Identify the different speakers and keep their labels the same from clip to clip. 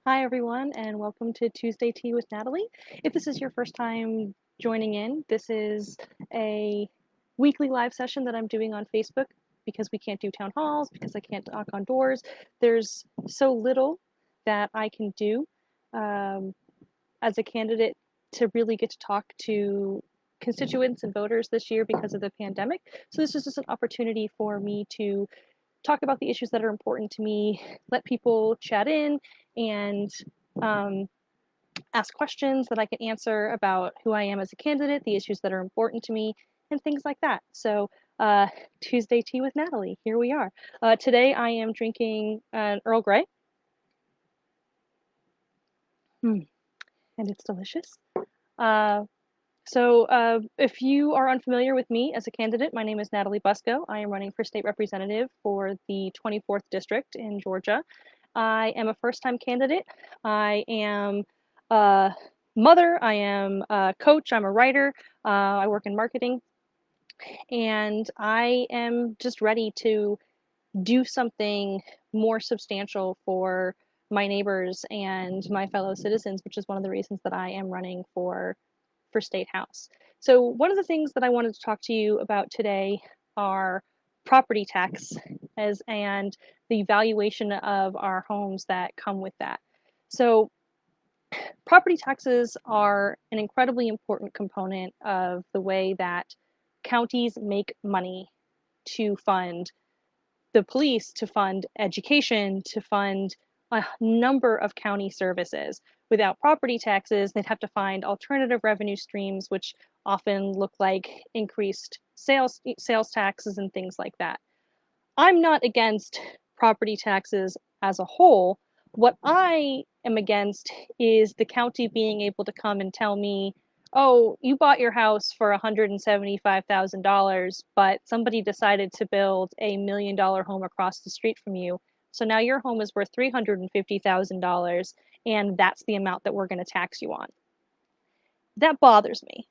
Speaker 1: Hi, everyone, and welcome to Tuesday Tea with Natalie. If this is your first time joining in, this is a weekly live session that I'm doing on Facebook because we can't do town halls, because I can't knock on doors. There's so little that I can do um, as a candidate to really get to talk to constituents and voters this year because of the pandemic. So this is just an opportunity for me to talk about the issues that are important to me, let people chat in, and um, ask questions that I can answer about who I am as a candidate, the issues that are important to me, and things like that. So, Tuesday Tea with Natalie, here we are. Today I am drinking an Earl Grey, and it's delicious. Uh, if you are unfamiliar with me as a candidate, my name is Natalie Busco. I am running for state representative for the 24th district in Georgia. I am a first-time candidate. I am a mother. I am a coach. I'm a writer. I work in marketing, and I am just ready to do something more substantial for my neighbors and my fellow citizens, which is one of the reasons that I am running for State House. So one of the things that I wanted to talk to you about today are property tax and the valuation of our homes that come with that. So property taxes are an incredibly important component of the way that counties make money to fund the police, to fund education, to fund a number of county services. Without property taxes, they'd have to find alternative revenue streams, which often look like increased sales taxes and things like that. I'm not against property taxes as a whole. What I am against is the county being able to come and tell me, oh, you bought your house for $175,000, but somebody decided to build $1 million home across the street from you. So now your home is worth $350,000, and that's the amount that we're going to tax you on. That bothers me.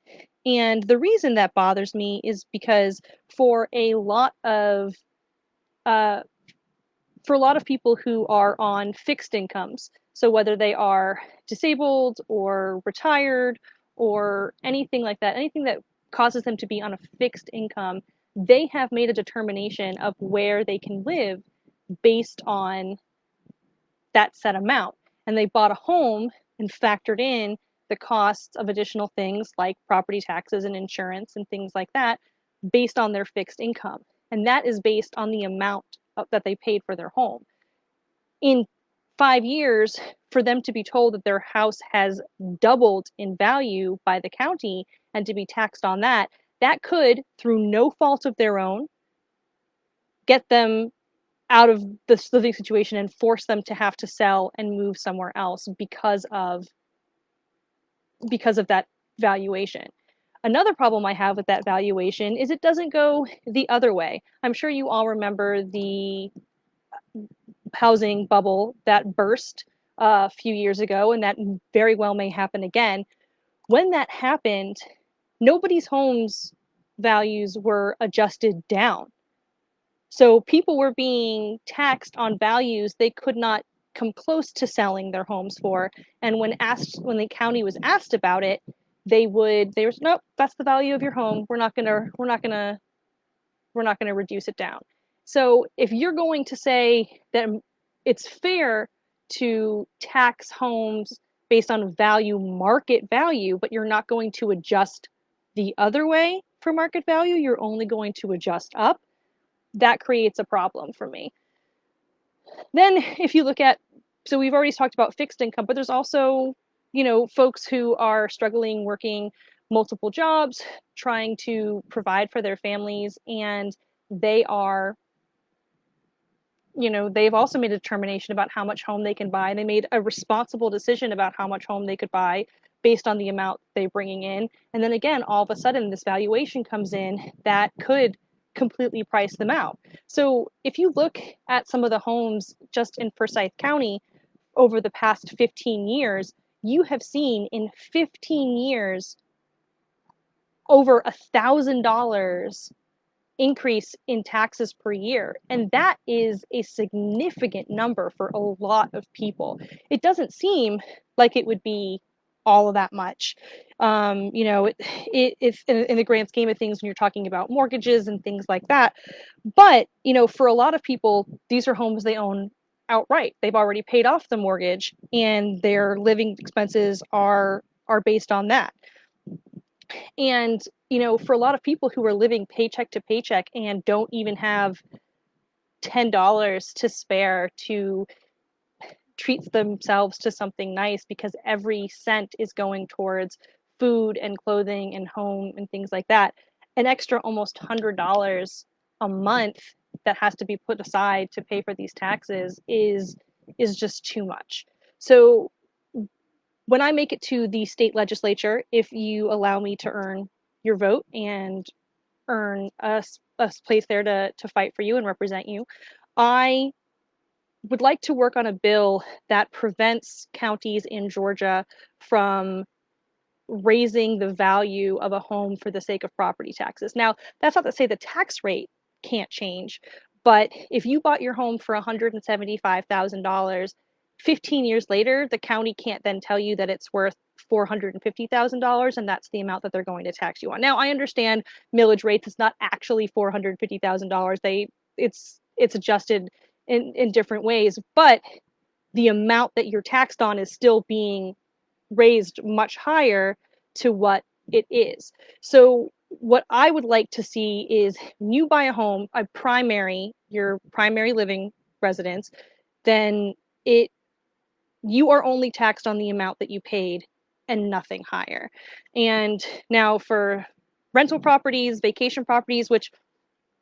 Speaker 1: And the reason that bothers me is because for a lot of uh, for a lot of people who are on fixed incomes, so whether they are disabled or retired or anything like that, anything that causes them to be on a fixed income, they have made a determination of where they can live based on that set amount. And they bought a home and factored in the costs of additional things like property taxes and insurance and things like that based on their fixed income. And that is based on the amount that they paid for their home. In 5 years, for them to be told that their house has doubled in value by the county and to be taxed on that, that could, through no fault of their own, get them out of this living situation and force them to have to sell and move somewhere else because of that valuation. Another problem I have with that valuation is it doesn't go the other way. I'm sure you all remember the housing bubble that burst a few years ago, and that very well may happen again. When that happened, nobody's homes values were adjusted down. So people were being taxed on values they could not come close to selling their homes for. And when the county was asked about it, they were nope, that's the value of your home. We're not gonna reduce it down. So if you're going to say that it's fair to tax homes based on market value, but you're not going to adjust the other way for market value, you're only going to adjust up, that creates a problem for me. Then if you look at, so we've already talked about fixed income, but there's also, folks who are struggling working multiple jobs, trying to provide for their families, and they are, they've also made a determination about how much home they can buy. They made a responsible decision about how much home they could buy based on the amount they're bringing in. And then again, all of a sudden, this valuation comes in that could completely price them out. So if you look at some of the homes just in Forsyth County over the past 15 years, you have seen in 15 years over $1,000 increase in taxes per year. And that is a significant number for a lot of people. It doesn't seem like it would be all of that much. It's in the grand scheme of things when you're talking about mortgages and things like that. But, for a lot of people, these are homes they own outright. They've already paid off the mortgage and their living expenses are based on that. And, for a lot of people who are living paycheck to paycheck and don't even have $10 to spare to treat themselves to something nice, because every cent is going towards food and clothing and home and things like that, an extra almost $100 a month that has to be put aside to pay for these taxes is just too much. So when I make it to the state legislature, if you allow me to earn your vote and earn a place there to fight for you and represent you, I would like to work on a bill that prevents counties in Georgia from raising the value of a home for the sake of property taxes. Now, that's not to say the tax rate can't change, but if you bought your home for $175,000, 15 years later, the county can't then tell you that it's worth $450,000, and that's the amount that they're going to tax you on. Now, I understand millage rates, it's not actually $450,000. It's adjusted in different ways, but the amount that you're taxed on is still being raised much higher to what it is. So what I would like to see is when you buy a home, your primary living residence, then you are only taxed on the amount that you paid and nothing higher. And now for rental properties, vacation properties, which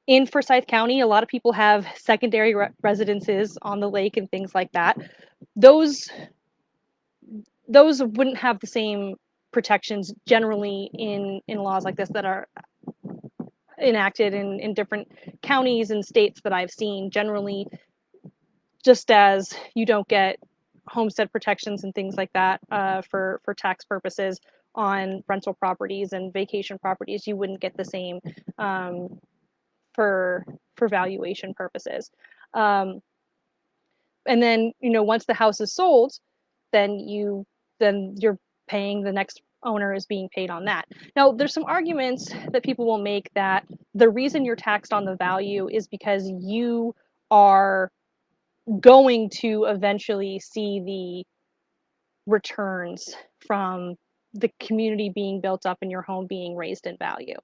Speaker 1: in Forsyth County, a lot of people have secondary residences on the lake and things like that. Those wouldn't have the same protections generally in laws like this that are enacted in different counties and states that I've seen. Generally, just as you don't get homestead protections and things like that for tax purposes on rental properties and vacation properties, you wouldn't get the same for valuation purposes. Um, and then once the house is sold, then you're paying, the next owner is being paid on that. Now, there's some arguments that people will make that the reason you're taxed on the value is because you are going to eventually see the returns from the community being built up and your home being raised in value.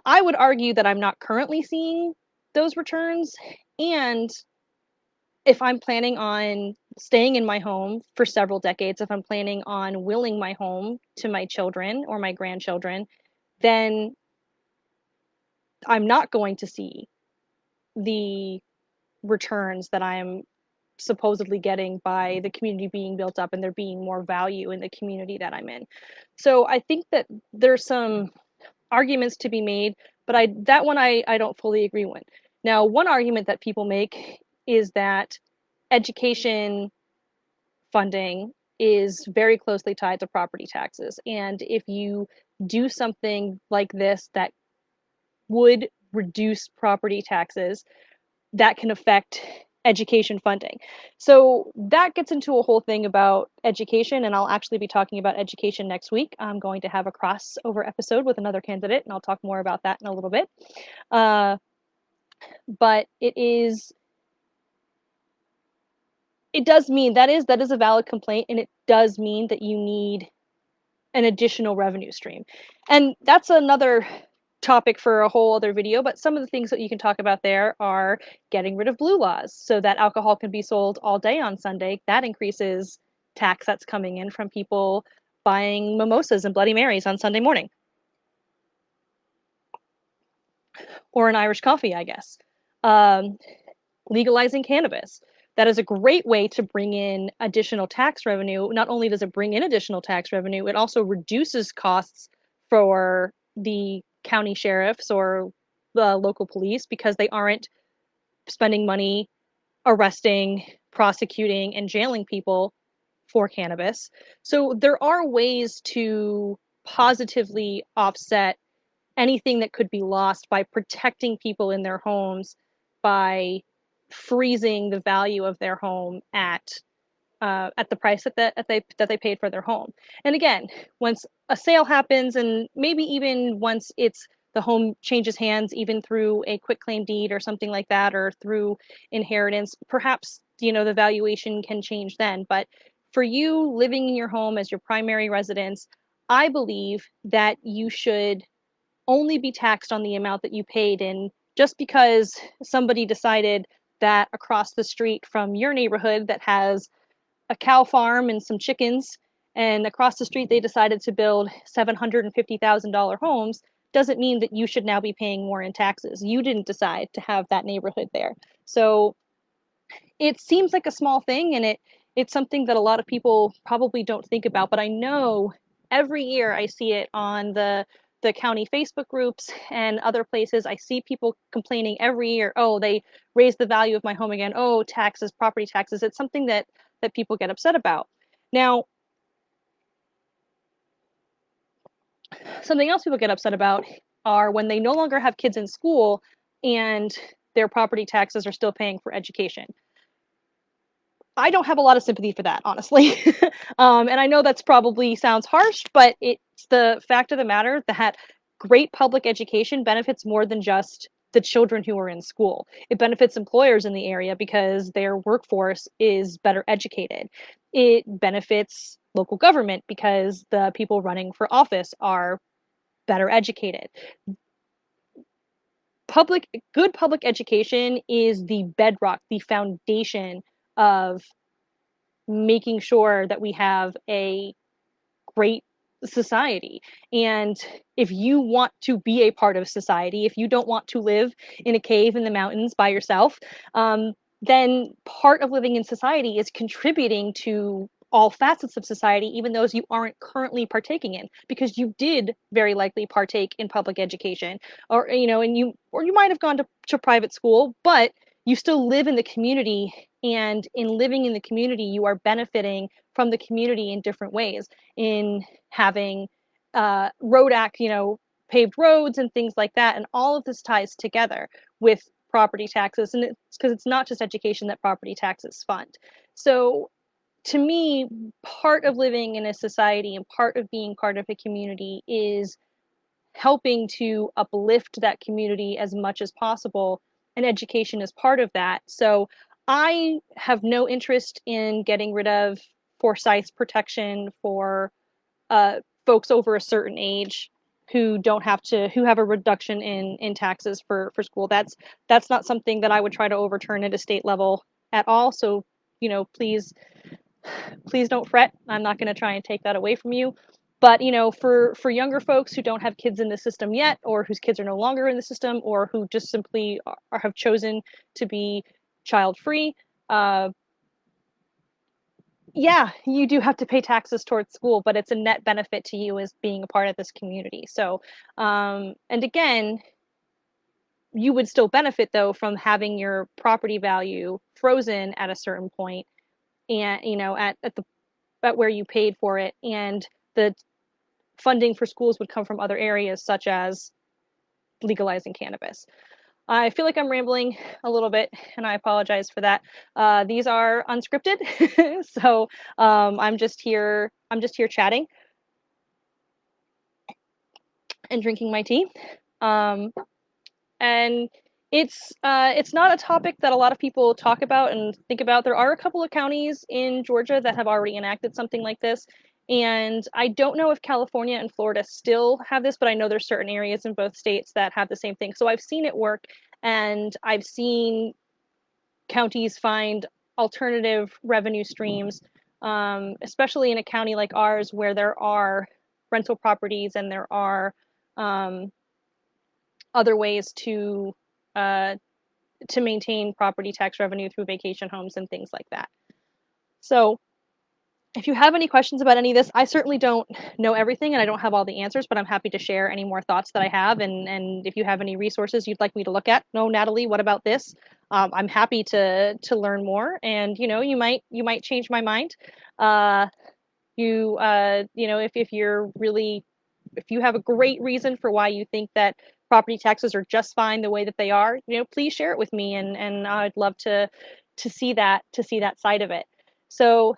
Speaker 1: I would argue that I'm not currently seeing those returns, and if I'm planning on staying in my home for several decades, if I'm planning on willing my home to my children or my grandchildren, then I'm not going to see the returns that I'm supposedly getting by the community being built up and there being more value in the community that I'm in. So I think that there's some arguments to be made, but I don't fully agree with. Now, one argument that people make is that education funding is very closely tied to property taxes. And if you do something like this that would reduce property taxes, that can affect education funding. So that gets into a whole thing about education, and I'll actually be talking about education next week. I'm going to have a crossover episode with another candidate, and I'll talk more about that in a little bit. But it does mean that is a valid complaint, and it does mean that you need an additional revenue stream. And that's another topic for a whole other video, but some of the things that you can talk about there are getting rid of blue laws so that alcohol can be sold all day on Sunday. That increases tax that's coming in from people buying mimosas and Bloody Marys on Sunday morning. Or an Irish coffee, I guess. Legalizing cannabis. That is a great way to bring in additional tax revenue. Not only does it bring in additional tax revenue, it also reduces costs for the county sheriffs or the local police because they aren't spending money arresting, prosecuting, and jailing people for cannabis. So there are ways to positively offset anything that could be lost by protecting people in their homes by freezing the value of their home at the price that they paid for their home. And again, once a sale happens, and maybe even once the home changes hands, even through a quitclaim deed or something like that, or through inheritance, perhaps the valuation can change then. But for you living in your home as your primary residence, I believe that you should only be taxed on the amount that you paid in. Just because somebody decided that across the street from your neighborhood that has a cow farm and some chickens, and across the street they decided to build $750,000 homes, doesn't mean that you should now be paying more in taxes. You didn't decide to have that neighborhood there. So it seems like a small thing, and it's something that a lot of people probably don't think about, but I know every year I see it on the county Facebook groups and other places. I see people complaining every year, oh, they raised the value of my home again. Oh, taxes, property taxes. It's something that people get upset about. Now, something else people get upset about are when they no longer have kids in school and their property taxes are still paying for education. I don't have a lot of sympathy for that, honestly. And I know that's probably sounds harsh, but it's the fact of the matter that great public education benefits more than just the children who are in school. It benefits employers in the area because their workforce is better educated. It benefits local government because the people running for office are better educated. Good public education is the bedrock, the foundation of making sure that we have a great society. And if you want to be a part of society, if you don't want to live in a cave in the mountains by yourself, then part of living in society is contributing to all facets of society, even those you aren't currently partaking in, because you did very likely partake in public education, or you might have gone to private school, but you still live in the community, and in living in the community, you are benefiting from the community in different ways, in having road act, paved roads and things like that. And all of this ties together with property taxes. And it's because it's not just education that property taxes fund. So to me, part of living in a society and part of being part of a community is helping to uplift that community as much as possible. And education is part of that. So I have no interest in getting rid of Forsyth's protection for uh, folks over a certain age who have a reduction in taxes for school. That's not something that I would try to overturn at a state level at all. So please don't fret. I'm not going to try and take that away from you. But for younger folks who don't have kids in the system yet, or whose kids are no longer in the system, or who just simply have chosen to be child free, uh, yeah, you do have to pay taxes towards school, but it's a net benefit to you as being a part of this community. So, and again, you would still benefit though from having your property value frozen at a certain point, and at where you paid for it, and the funding for schools would come from other areas such as legalizing cannabis. I feel like I'm rambling a little bit, and I apologize for that. These are unscripted, so I'm just here. I'm just here chatting and drinking my tea. Um, and it's not a topic that a lot of people talk about and think about. There are a couple of counties in Georgia that have already enacted something like this, and I don't know if California and Florida still have this, but I know there's certain areas in both states that have the same thing. So I've seen it work, and I've seen counties find alternative revenue streams, especially in a county like ours where there are rental properties and there are um, other ways uh, to maintain property tax revenue through vacation homes and things like that. So if you have any questions about any of this, I certainly don't know everything and I don't have all the answers, but I'm happy to share any more thoughts that I have. And if you have any resources you'd like me to look at, no, Natalie, what about this? I'm happy to learn more. And you might change my mind. If you're really if you have a great reason for why you think that property taxes are just fine the way that they are, please share it with me, and I'd love to see that side of it. So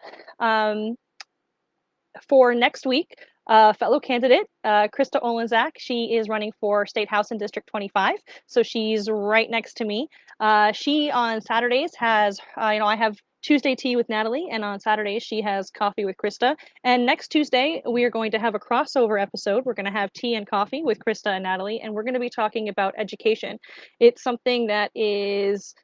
Speaker 1: for next week, fellow candidate, Krista Olenczak. She is running for State House in District 25, so she's right next to me. She on Saturdays has, I have Tuesday tea with Natalie, and on Saturdays she has coffee with Krista. And next Tuesday we are going to have a crossover episode. We're going to have tea and coffee with Krista and Natalie, and we're going to be talking about education. It's something that is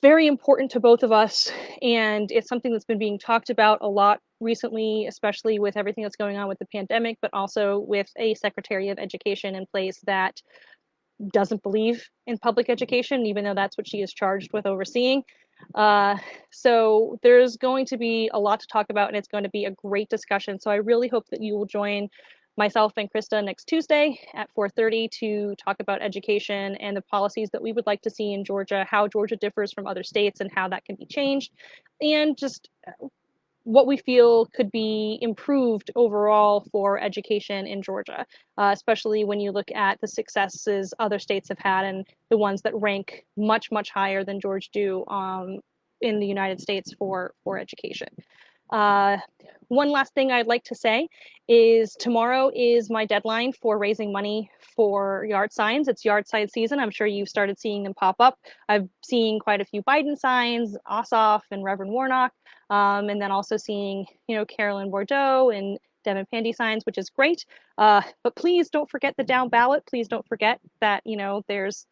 Speaker 1: very important to both of us, and it's something that's been being talked about a lot recently, especially with everything that's going on with the pandemic, but also with a Secretary of Education in place that doesn't believe in public education, even though that's what she is charged with overseeing. So there's going to be a lot to talk about, and it's going to be a great discussion. So I really hope that you will join myself and Krista next Tuesday at 4:30 to talk about education and the policies that we would like to see in Georgia, how Georgia differs from other states and how that can be changed, and just what we feel could be improved overall for education in Georgia, especially when you look at the successes other states have had and the ones that rank much, much higher than Georgia do in the United States for education. Uh, One last thing I'd like to say is tomorrow is my deadline for raising money for yard signs. It's yard sign season. I'm sure you've started seeing them pop up. I've seen quite a few Biden signs, Ossoff and Reverend Warnock, and then also seeing, Carolyn Bordeaux and Devin Pandy signs, which is great. But please don't forget the down ballot. Please don't forget that, there's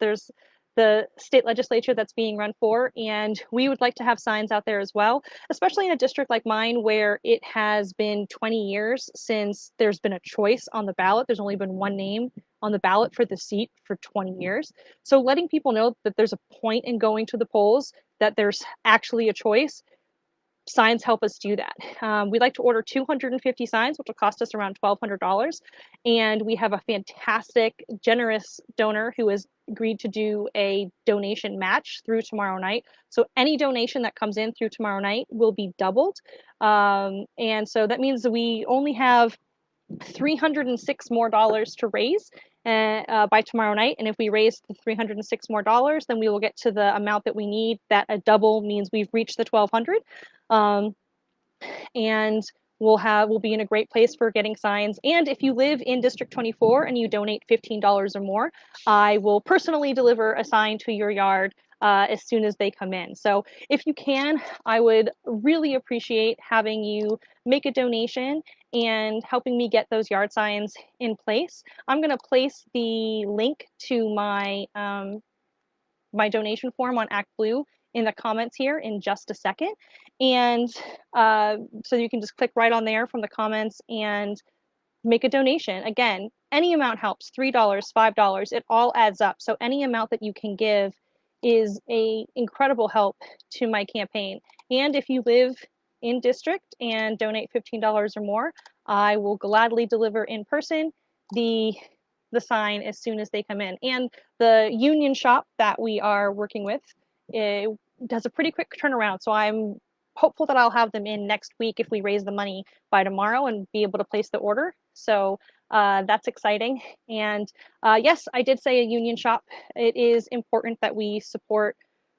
Speaker 1: the state legislature that's being run for, and we would like to have signs out there as well, especially in a district like mine where it has been 20 years since there's been a choice on the ballot. There's only been one name on the ballot for the seat for 20 years. So letting people know that there's a point in going to the polls, that there's actually a choice, signs help us do that. We'd like to order 250 signs, which will cost us around $1,200. And we have a fantastic, generous donor who has agreed to do a donation match through tomorrow night. So any donation that comes in through tomorrow night will be doubled. And so that means that we only have $306 more to raise by tomorrow night. And if we raise the $306 more, then we will get to the amount that we need. That a double means we've reached the 1,200. And we'll be in a great place for getting signs. And if you live in District 24 and you donate $15 or more, I will personally deliver a sign to your yard as soon as they come in. So if you can, I would really appreciate having you make a donation and helping me get those yard signs in place. I'm going to place the link to my my donation form on ActBlue in the comments here in just a second. And so you can just click right on there from the comments and make a donation. Again, any amount helps, $3, $5, it all adds up. So any amount that you can give is a incredible help to my campaign. And if you live in district and donate $15 or more, I will gladly deliver in person the sign as soon as they come in. And the union shop that we are working with, it does a pretty quick turnaround. So I'm hopeful that I'll have them in next week if we raise the money by tomorrow and be able to place the order. So that's exciting. And yes, I did say a union shop. It is important that we support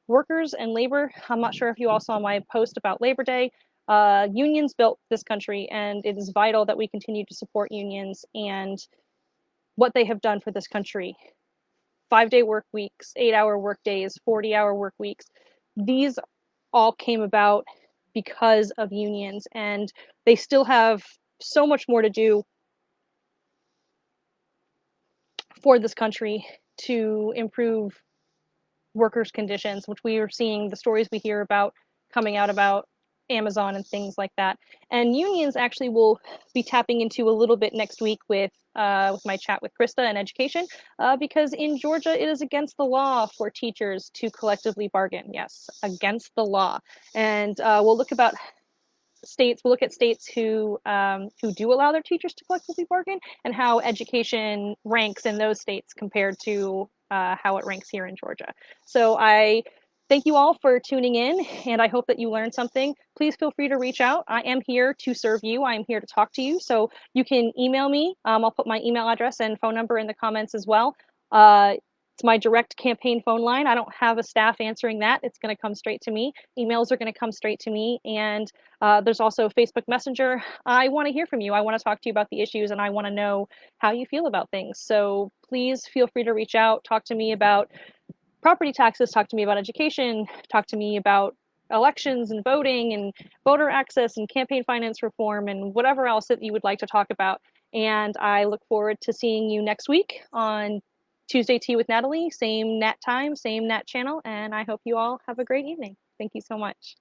Speaker 1: workers and labor. I'm not sure if you all saw my post about Labor Day. Unions built this country, and it is vital that we continue to support unions and what they have done for this country. 5-day work weeks, 8-hour work days, 40-hour work weeks. These all came about because of unions, and they still have so much more to do for this country to improve workers' conditions, which we are seeing the stories we hear about coming out about Amazon and things like that. And unions actually will be tapping into a little bit next week with my chat with Krista and education, because in Georgia it is against the law for teachers to collectively bargain. Yes, against the law. And we'll look about states. We'll look at states who do allow their teachers to collectively bargain and how education ranks in those states compared to how it ranks here in Georgia. So I Thank you all for tuning in, and I hope that you learned something. Please feel free to reach out. I am here to serve you. I am here to talk to you. So you can email me. I'll put my email address and phone number in the comments as well. It's my direct campaign phone line. I don't have a staff answering that. It's going to come straight to me. Emails are going to come straight to me. And there's also Facebook Messenger. I want to hear from you. I want to talk to you about the issues, and I want to know how you feel about things. So please feel free to reach out, talk to me about property taxes, talk to me about education, talk to me about elections and voting and voter access and campaign finance reform and whatever else that you would like to talk about. And I look forward to seeing you next week on Tuesday Tea with Natalie, same Nat time, same Nat channel, and I hope you all have a great evening. Thank you so much.